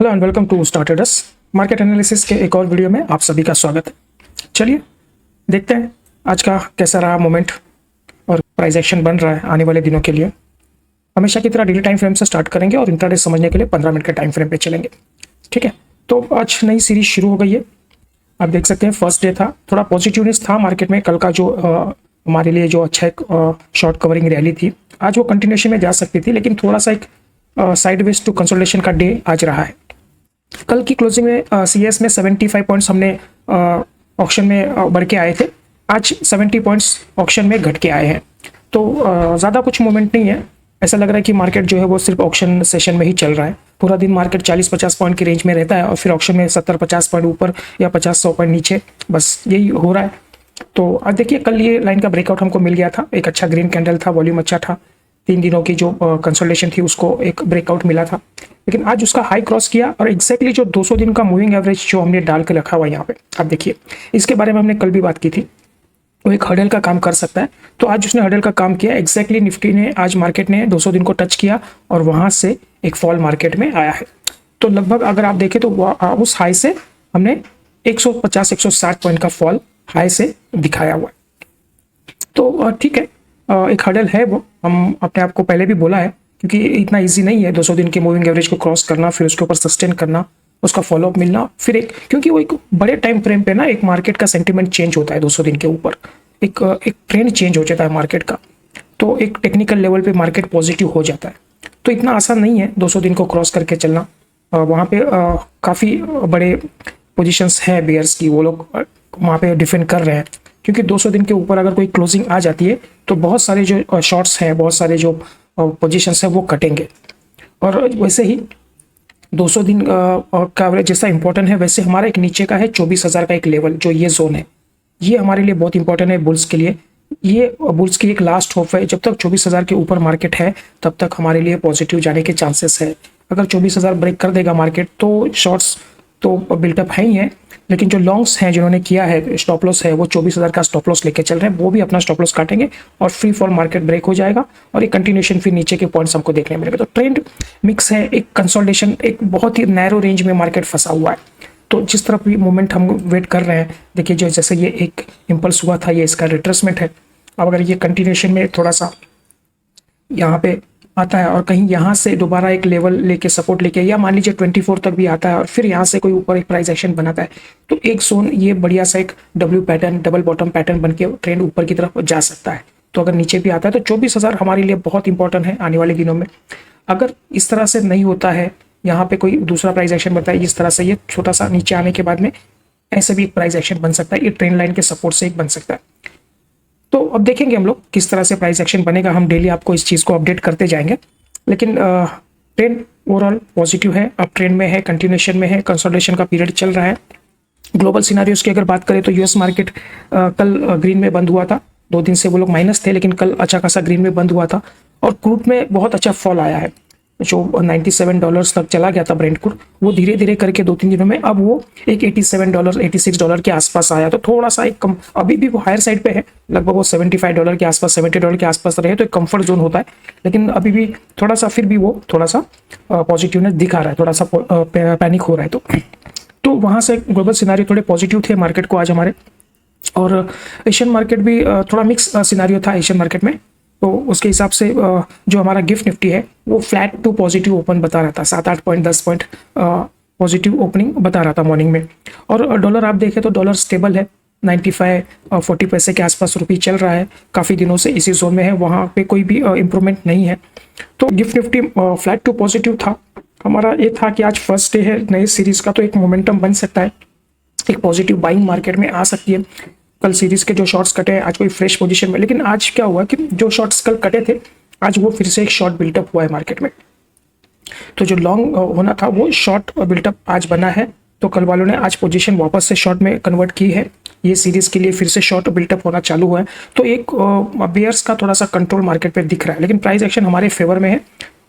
Hello and welcome to starters market analysis के एक और वीडियो में आप सभी का स्वागत है। चलिए देखते हैं आज का कैसा रहा मोमेंट और प्राइस एक्शन बन रहा है आने वाले दिनों के लिए। हमेशा की तरह डेली टाइम फ्रेम से स्टार्ट करेंगे और इंट्राडे समझने के लिए 15 मिनट के टाइम फ्रेम पे चलेंगे। ठीक है, तो आज नई सीरीज शुरू हो गई है। आप देख सकते हैं फर्स्ट डे था, थोड़ा पॉजिटिवनेस था मार्केट में। कल का जो हमारे लिए जो अच्छा एक शॉर्ट कवरिंग रैली थी, आज वो कंटिन्यूशन में जा सकती थी, लेकिन थोड़ा सा एक साइडवेज टू कंसोलिडेशन का डे आज रहा है। कल की क्लोजिंग में सीएस में 75 पॉइंट्स हमने ऑक्शन में बढ़ के आए थे। आज 70 पॉइंट्स ऑक्शन में घट के आए हैं, तो ज़्यादा कुछ मूवमेंट नहीं है। ऐसा लग रहा है कि मार्केट जो है वो सिर्फ ऑक्शन सेशन में ही चल रहा है। पूरा दिन मार्केट 40-50 पॉइंट की रेंज में रहता है और फिर ऑक्शन में 70-50 पॉइंट ऊपर या 50-100 पॉइंट नीचे, बस यही हो रहा है। तो आज देखिए, कल ये लाइन का ब्रेकआउट हमको मिल गया था, एक अच्छा ग्रीन कैंडल था, वॉल्यूम अच्छा था, 3 दिनों की जो कंसोलिडेशन थी उसको एक ब्रेकआउट मिला था। लेकिन आज उसका हाई क्रॉस किया और एग्जैक्टली जो 200 दिन का मूविंग एवरेज जो हमने डाल के रखा हुआ यहाँ पे, आप देखिए, इसके बारे में हमने कल भी बात की थी, वो एक हर्डल का काम कर सकता है। तो आज उसने हर्डल का काम किया। एग्जैक्टली निफ्टी ने आज मार्केट ने 200 दिन को टच किया और वहां से एक फॉल मार्केट में आया है। तो लगभग अगर आप देखें तो उस हाई से हमने 150-160 पॉइंट का फॉल हाई से दिखाया हुआ है। तो ठीक है, एक हर्डल है वो, हम अपने आप को पहले भी बोला है, क्योंकि इतना इजी नहीं है 200 दिन के मूविंग एवरेज को क्रॉस करना, फिर उसके ऊपर सस्टेन करना, उसका फॉलोअप मिलना, फिर एक, क्योंकि वो एक बड़े टाइम फ्रेम पे ना एक मार्केट का सेंटीमेंट चेंज होता है 200 दिन के ऊपर, एक ट्रेंड चेंज हो जाता है मार्केट का, तो एक टेक्निकल लेवल पे मार्केट पॉजिटिव हो जाता है। तो इतना आसान नहीं है 200 दिन को क्रॉस करके चलना। वहाँ पे काफ़ी बड़े पोजिशंस हैं बेयर्स की, वो लोग वहाँ पे डिफेंड कर रहे हैं, क्योंकि 200 दिन के ऊपर अगर कोई क्लोजिंग आ जाती है तो बहुत सारे जो शॉर्ट्स हैं, बहुत सारे जो पोजीशंस हैं वो कटेंगे। और वैसे ही 200 दिन का एवरेज जैसा इंपॉर्टेंट है, वैसे हमारा एक नीचे का है 24,000 का एक लेवल, जो ये जोन है, ये हमारे लिए बहुत इंपॉर्टेंट है बुल्स के लिए। ये बुल्स की एक लास्ट होप है। जब तक 24,000 के ऊपर मार्केट है तब तक हमारे लिए पॉजिटिव जाने के चांसेस है। अगर 24,000 ब्रेक कर देगा मार्केट तो शॉर्ट्स तो बिल्टअप है ही है, लेकिन जो लॉन्ग्स हैं जिन्होंने किया है, स्टॉप लॉस है, वो 24,000 का स्टॉप लॉस लेके चल रहे हैं, वो भी अपना स्टॉप लॉस काटेंगे और फ्री फॉल मार्केट ब्रेक हो जाएगा और एक कंटिन्यूशन फिर नीचे के पॉइंट्स हमको देखने मिलेंगे। तो ट्रेंड मिक्स है, एक कंसोलिडेशन, एक बहुत ही नैरो रेंज में मार्केट फंसा हुआ है। तो जिस तरफ भी मूवमेंट हम वेट कर रहे हैं, देखिए जो जैसे ये एक इम्पल्स हुआ था, ये इसका रिट्रेसमेंट है। अब अगर ये कंटिन्यूशन में थोड़ा सा यहाँ पे आता है और कहीं यहाँ से दोबारा एक लेवल लेके सपोर्ट लेके, या मान लीजिए 24 तक भी आता है और फिर यहाँ से कोई ऊपर एक प्राइस एक्शन बनाता है, तो एक जोन ये बढ़िया सा एक W pattern, double bottom pattern बन के ट्रेंड ऊपर की तरफ जा सकता है। तो अगर नीचे भी आता है तो 24,000 हमारे लिए बहुत इंपॉर्टेंट है आने वाले दिनों में। अगर इस तरह से नहीं होता है, यहाँ पे कोई दूसरा प्राइस एक्शन बनता है इस तरह से, ये छोटा सा नीचे आने के बाद में ऐसे भी एक प्राइस एक्शन बन सकता है, ये ट्रेंड लाइन के सपोर्ट से एक बन सकता है। तो अब देखेंगे हम लोग किस तरह से प्राइस एक्शन बनेगा, हम डेली आपको इस चीज़ को अपडेट करते जाएंगे। लेकिन ट्रेंड ओवरऑल पॉजिटिव है, अब ट्रेंड में है, कंटिन्यूशन में है, कंसोलिडेशन का पीरियड चल रहा है। ग्लोबल सिनारियोस की अगर बात करें तो यूएस मार्केट कल ग्रीन में बंद हुआ था, 2 दिन से वो लोग माइनस थे, लेकिन कल अच्छा खासा ग्रीन में बंद हुआ था और क्रूड में बहुत अच्छा फॉल आया है। जो $97 तक चला गया था ब्रेंट क्रूड, वो धीरे धीरे करके 2-3 दिनों में अब वो एक $87, $86 के आसपास आया। तो थोड़ा सा एक कम, अभी भी वो हायर साइड पे है, लगभग वो $75 के आसपास, $70 के आसपास रहे तो एक कंफर्ट जोन होता है, लेकिन अभी भी थोड़ा सा, फिर भी वो थोड़ा सा पॉजिटिवनेस दिखा रहा है, थोड़ा सा पैनिक हो रहा है। तो वहाँ से ग्लोबल सिनारियो थोड़े पॉजिटिव थे मार्केट को आज हमारे। और एशियन मार्केट भी थोड़ा मिक्स सिनारियो था एशियन मार्केट में। तो उसके हिसाब से जो हमारा गिफ्ट निफ्टी है वो फ्लैट टू पॉजिटिव ओपन बता रहा था, 7-8 पॉइंट 10 पॉइंट पॉजिटिव ओपनिंग बता रहा था मॉर्निंग में। और डॉलर आप देखें तो डॉलर स्टेबल है, 95-40 पैसे के आसपास रुपये चल रहा है, काफ़ी दिनों से इसी जोन में है, वहाँ पे कोई भी इम्प्रूवमेंट नहीं है। तो gift Nifty flat to positive था। हमारा ये था कि आज फर्स्ट डे है नई सीरीज़ का, तो एक मोमेंटम बन सकता है, एक पॉजिटिव बाइंग मार्केट में आ सकती है। कल सीरीज के जो शॉर्ट्स कटे हैं, आज कोई फ्रेश पोजीशन में, लेकिन आज क्या हुआ कि जो शॉर्ट्स कल कटे थे आज वो फिर से एक शॉर्ट बिल्टअप हुआ है मार्केट में। तो जो लॉन्ग होना था वो शॉर्ट बिल्टअप आज बना है। तो कल वालों ने आज पोजीशन वापस से शॉर्ट में कन्वर्ट की है, ये सीरीज के लिए फिर से शॉर्ट बिल्टअप होना चालू हुआ है। तो एक बेयर्स का थोड़ा सा कंट्रोल मार्केट पे दिख रहा है, लेकिन प्राइस एक्शन हमारे फेवर में है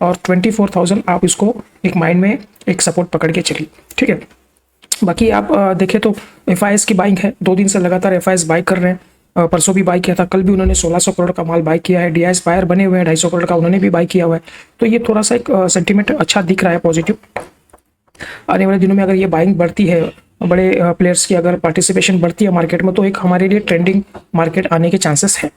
और 24,000 आप इसको एक माइंड में एक सपोर्ट पकड़ के चलिए, ठीक है। बाकी आप देखें तो एफआईएस की बाइंग है, 2 दिन से लगातार एफआईएस बाई कर रहे हैं। परसों भी बाई किया था, कल भी उन्होंने 1600 करोड़ का माल बाई किया है। डीआईएस बायर बने हुए हैं, 250 करोड़ का उन्होंने भी बाई किया हुआ है। तो ये थोड़ा सा एक सेंटीमेंट अच्छा दिख रहा है, पॉजिटिव। आने वाले दिनों में अगर ये बाइंग बढ़ती है, बड़े प्लेयर्स की अगर पार्टिसिपेशन बढ़ती है मार्केट में, तो एक हमारे लिए ट्रेंडिंग मार्केट आने के चांसेस है।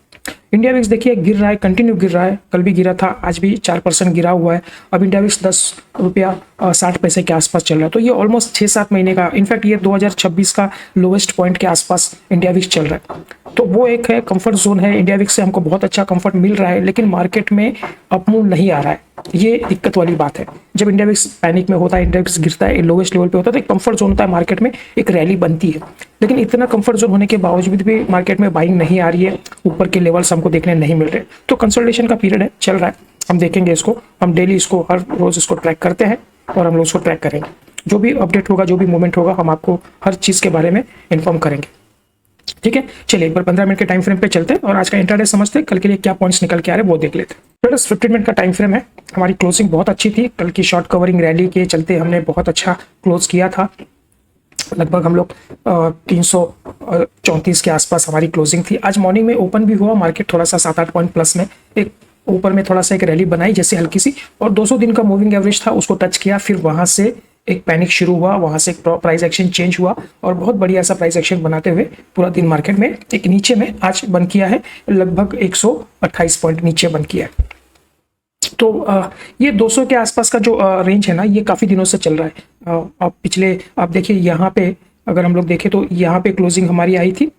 इंडिया विक्स देखिए गिर रहा है, कंटिन्यू गिर रहा है, कल भी गिरा था, आज भी 4% गिरा हुआ है। अब इंडिया विक्स 10 रुपया 60 पैसे के आसपास चल रहा है। तो ये ऑलमोस्ट 6-7 महीने का, इनफैक्ट ये 2026 का लोवेस्ट पॉइंट के आसपास इंडिया विक्स चल रहा है। तो वो एक है कंफर्ट जोन है, इंडिया विक्स से हमको बहुत अच्छा कंफर्ट मिल रहा है, लेकिन मार्केट में अपमूव नहीं आ रहा है। ये दिक्कत वाली बात है। जब इंडिया विक्स पैनिक में होता है, इंडिया विक्स गिरता है, लोवेस्ट लेवल पे होता है, तो एक कंफर्ट जोन होता है मार्केट में, एक रैली बनती है। लेकिन इतना कंफर्ट जोन होने के बावजूद भी मार्केट में बाइंग नहीं आ रही है, ऊपर के लेवल्स हमको देखने नहीं मिल रहे। तो कंसोलिडेशन का पीरियड है, चल रहा है, हम देखेंगे इसको, हम डेली इसको हर रोज इसको ट्रैक करते हैं और हम लोग इसको ट्रैक करेंगे। जो भी अपडेट होगा, जो भी मूवमेंट होगा, हम आपको हर चीज़ के बारे में इन्फॉर्म करेंगे। ठीक है, चलिए एक बार 15 मिनट के टाइम फ्रेम पे चलते हैं और आज का इंट्राडे समझते हैं, कल के लिए क्या पॉइंट्स निकल के आ रहे हैं वो देख लेते हैं। 15 मिनट का टाइम फ्रेम है। हमारी क्लोजिंग बहुत अच्छी थी, कल की शॉर्ट कवरिंग रैली के चलते हमने बहुत अच्छा क्लोज किया था। लगभग हम लोग 334 के आसपास हमारी क्लोजिंग थी। आज मॉर्निंग में ओपन भी हुआ मार्केट, थोड़ा सा 7-8 पॉइंट प्लस में, एक ऊपर में थोड़ा सा एक रैली बनाई जैसे हल्की सी, और 200 दिन का मूविंग एवरेज था उसको टच किया। फिर वहां से एक पैनिक शुरू हुआ, वहां से एक प्राइस एक्शन चेंज हुआ और बहुत बढ़िया सा प्राइस एक्शन बनाते हुए पूरा दिन मार्केट में एक नीचे में आज बंद किया है, लगभग 128 पॉइंट नीचे बंद किया है। तो ये 200 के आसपास का जो रेंज है ना, ये काफ़ी दिनों से चल रहा है। आप पिछले आप देखिए यहाँ पे, अगर हम लोग देखें तो यहाँ पे क्लोजिंग हमारी आई थी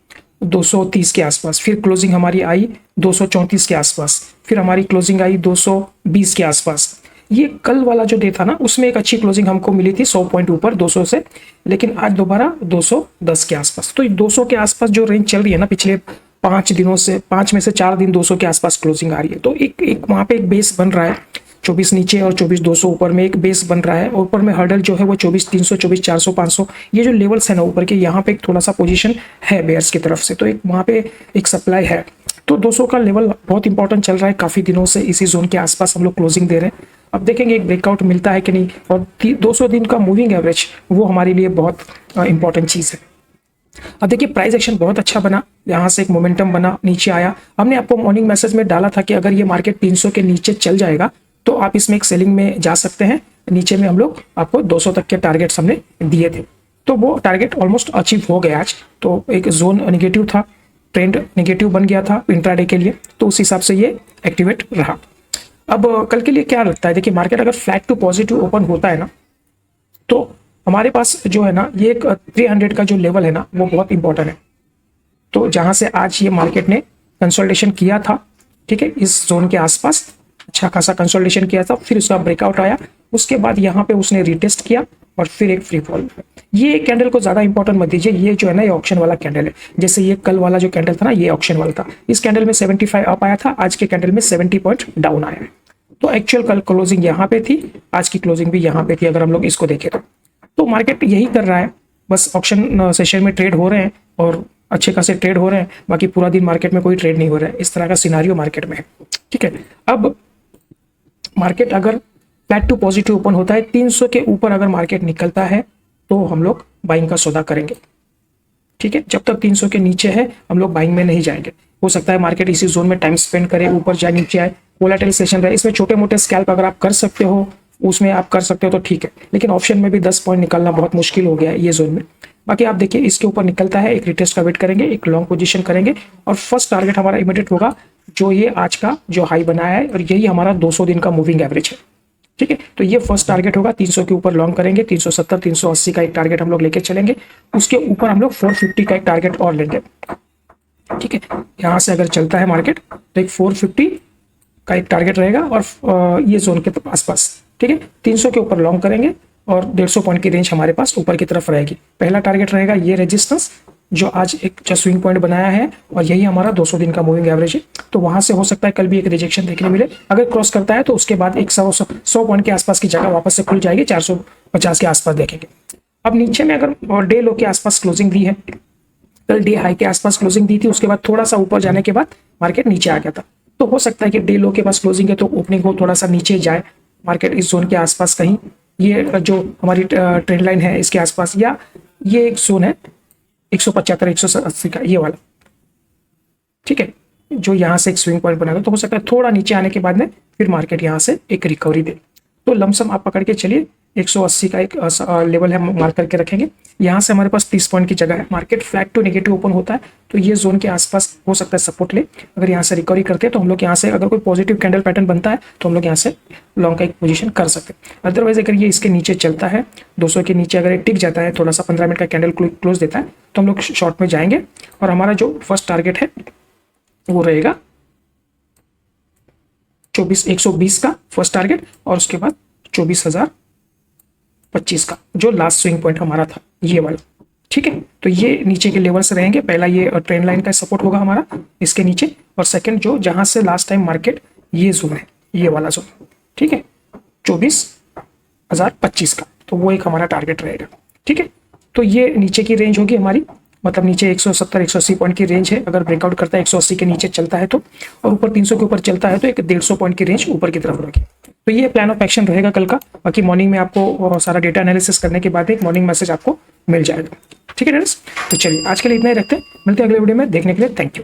230 के आसपास, फिर क्लोजिंग हमारी आई 234 के आसपास, फिर हमारी क्लोजिंग आई 220 के आसपास। ये कल वाला जो डे था ना, उसमें एक अच्छी क्लोजिंग हमको मिली थी 100 पॉइंट ऊपर 200 से, लेकिन आज दोबारा 210 के आसपास। तो 200 के आसपास जो रेंज चल रही है ना, पिछले 5 दिनों से, 5 में से 4 दिन 200 के आसपास क्लोजिंग आ रही है। तो एक वहाँ पे एक बेस बन रहा है, 24 नीचे और 24,200 ऊपर में एक बेस बन रहा है। और ऊपर में हर्डल जो है वो 24,300, 24,400, 500, ये जो लेवल्स है ना ऊपर के, यहाँ पे एक थोड़ा सा पोजीशन है बेयर्स की तरफ से, तो एक वहाँ पे एक सप्लाई है। तो 200 का लेवल बहुत इंपॉर्टेंट चल रहा है, काफ़ी दिनों से इसी जोन के आसपास हम लोग क्लोजिंग दे रहे हैं। अब देखेंगे एक ब्रेकआउट मिलता है कि नहीं। और 200 दिन का मूविंग एवरेज वो हमारे लिए बहुत इंपॉर्टेंट चीज़ है। अब देखिए प्राइस एक्शन बहुत अच्छा बना, यहाँ से एक मोमेंटम बना, नीचे आया। हमने आपको मॉर्निंग मैसेज में डाला था कि अगर ये मार्केट 300 के नीचे चल जाएगा तो आप इसमें एक सेलिंग में जा सकते हैं। नीचे में हम लोग आपको 200 तक के टारगेट्स हमने दिए थे, तो वो टारगेट ऑलमोस्ट अचीव हो गया आज। तो एक जोन नेगेटिव था, ट्रेंड नेगेटिव बन गया था इंट्राडे के लिए, तो उस हिसाब से ये एक्टिवेट रहा। अब कल के लिए क्या लगता है, देखिए मार्केट अगर फ्लैट टू पॉजिटिव ओपन होता है ना, तो हमारे पास जो है ना, ये एक 300 का जो लेवल है ना, वो बहुत इंपॉर्टेंट है। तो जहां से आज ये मार्केट ने कंसोलिडेशन किया था, ठीक है, इस जोन के आसपास अच्छा खासा कंसोलिडेशन किया था, फिर उसका ब्रेकआउट आया, उसके बाद यहाँ पे उसने रिटेस्ट किया और फिर एक फ्री फॉल। ये कैंडल को ज्यादा इंपॉर्टेंट मत दीजिए, ये जो है ना ये ऑप्शन वाला कैंडल है। जैसे ये कल वाला जो कैंडल था ना, ये ऑप्शन वाला था। इस कैंडल में 75 अप आया था, आज के कैंडल में 70 पॉइंट डाउन आया है। तो एक्चुअल कल क्लोजिंग यहाँ पे थी, आज की क्लोजिंग भी यहाँ पे थी, अगर हम लोग इसको देखें तो मार्केट यही कर रहा है। बस ऑप्शन सेशन में ट्रेड हो रहे हैं और अच्छे खासे ट्रेड हो रहे हैं, बाकी पूरा दिन मार्केट में कोई ट्रेड नहीं हो रहा है। इस तरह का सिनारियो मार्केट में है, ठीक है। अब मार्केट अगर फ्लैट टू पॉजिटिव ओपन होता है, 300 के ऊपर अगर मार्केट निकलता है तो हम लोग बाइंग का सौदा करेंगे, ठीक है। जब तक 300 के नीचे है हम लोग बाइंग में नहीं जाएंगे। हो सकता है मार्केट इसी जोन में टाइम स्पेंड करे, ऊपर जाए नीचे आए, वोलेटाइल सेशन रहे। इसमें छोटे मोटे स्कैल्प अगर आप कर सकते हो, उसमें आप कर सकते हो तो ठीक है, लेकिन ऑप्शन में भी 10 पॉइंट निकालना बहुत मुश्किल हो गया है ये जोन में। बाकी आप देखिए इसके ऊपर निकलता है, एक रिटेस्ट का वेट करेंगे, एक लॉन्ग पोजीशन करेंगे और फर्स्ट टारगेट हमारा इमीडिएट होगा जो ये आज का जो हाई बनाया है, और यही हमारा 200 दिन का मूविंग एवरेज है, ठीक है। तो ये फर्स्ट टारगेट होगा, 300 के ऊपर लॉन्ग करेंगे, 370 380 का एक टारगेट हम लोग लेके चलेंगे। उसके ऊपर हम लोग 450 का एक टारगेट और लेंगे, ठीक है। यहाँ से अगर चलता है मार्केट तो एक 450 का एक टारगेट रहेगा और ये जोन के आसपास, ठीक है। 300 के ऊपर लॉन्ग करेंगे और 150 पॉइंट की रेंज हमारे पास ऊपर की तरफ रहेगी। पहला टारगेट रहेगा ये रेजिस्टेंस जो आज एक स्विंग पॉइंट बनाया है, और यही हमारा 200 दिन का मूविंग एवरेज है। तो वहां से हो सकता है कल भी एक रिजेक्शन देखने मिले। अगर क्रॉस करता है तो उसके बाद एक 100 पॉइंट के आसपास की जगह वापस से खुल जाएगी, 450 के आसपास देखेंगे। अब नीचे में अगर डे लो के आसपास क्लोजिंग दी है, कल डे हाई के आसपास क्लोजिंग दी थी, उसके बाद थोड़ा सा ऊपर जाने के बाद मार्केट नीचे आ गया था। तो हो सकता है कि डे लो के पास क्लोजिंग है तो ओपनिंग हो थोड़ा सा नीचे जाए मार्केट, इस जोन के आसपास कहीं, ये जो हमारी ट्रेंड लाइन है इसके आसपास, या ये एक जोन है 175 180 का ये वाला, ठीक है, जो यहाँ से एक स्विंग पॉइंट बना। तो हो सकता है थोड़ा नीचे आने के बाद में फिर मार्केट यहाँ से एक रिकवरी दे। तो लमसम आप पकड़ के चलिए 180 का एक लेवल है, मार्क करके रखेंगे। यहाँ से हमारे पास 30 पॉइंट की जगह है। Market flat to negative open होता है तो ये जोन के आसपास हो सकता है सपोर्ट ले। अगर यहाँ से रिकवरी करते हैं तो हम लोग यहाँ से, अगर कोई पॉजिटिव कैंडल पैटर्न बनता है तो हम लोग यहाँ से लॉन्ग का एक पोजीशन कर सकते हैं। अदरवाइज अगर ये इसके नीचे चलता है, 200 के नीचे अगर ये टिक जाता है, थोड़ा सा 15 मिनट का कैंडल क्लोज देता है, तो हम लोग शॉर्ट में जाएंगे। और हमारा जो फर्स्ट टारगेट है वो रहेगा 120 का फर्स्ट टारगेट, और उसके बाद 24,025 का जो लास्ट स्विंग पॉइंट हमारा था, ये वाला। ठीक है, तो ये नीचे के लेवल से रहेंगे। पहला ये ट्रेंड लाइन का सपोर्ट होगा हमारा इसके नीचे, और सेकंड जो जहां से लास्ट टाइम मार्केट ये जोन है, ये वाला जोन, ठीक है, 24,025 का, तो वो एक हमारा टारगेट रहेगा। ठीक है, तो ये नीचे की रेंज होगी हमारी, मतलब नीचे 170-180 पॉइंट की रेंज है। अगर ब्रेकआउट करता है 180 के नीचे चलता है तो, और ऊपर 300 के ऊपर चलता है तो एक 150 पॉइंट की रेंज ऊपर की तरफ रहेगी। तो ये प्लान ऑफ एक्शन रहेगा कल का। बाकी मॉर्निंग में आपको सारा डेटा एनालिसिस करने के बाद एक मॉर्निंग मैसेज आपको मिल जाएगा। ठीक है फ्रेंड्स, तो चलिए आज के लिए इतना ही रखते हैं, मिलते हैं अगले वीडियो में। देखने के लिए थैंक यू।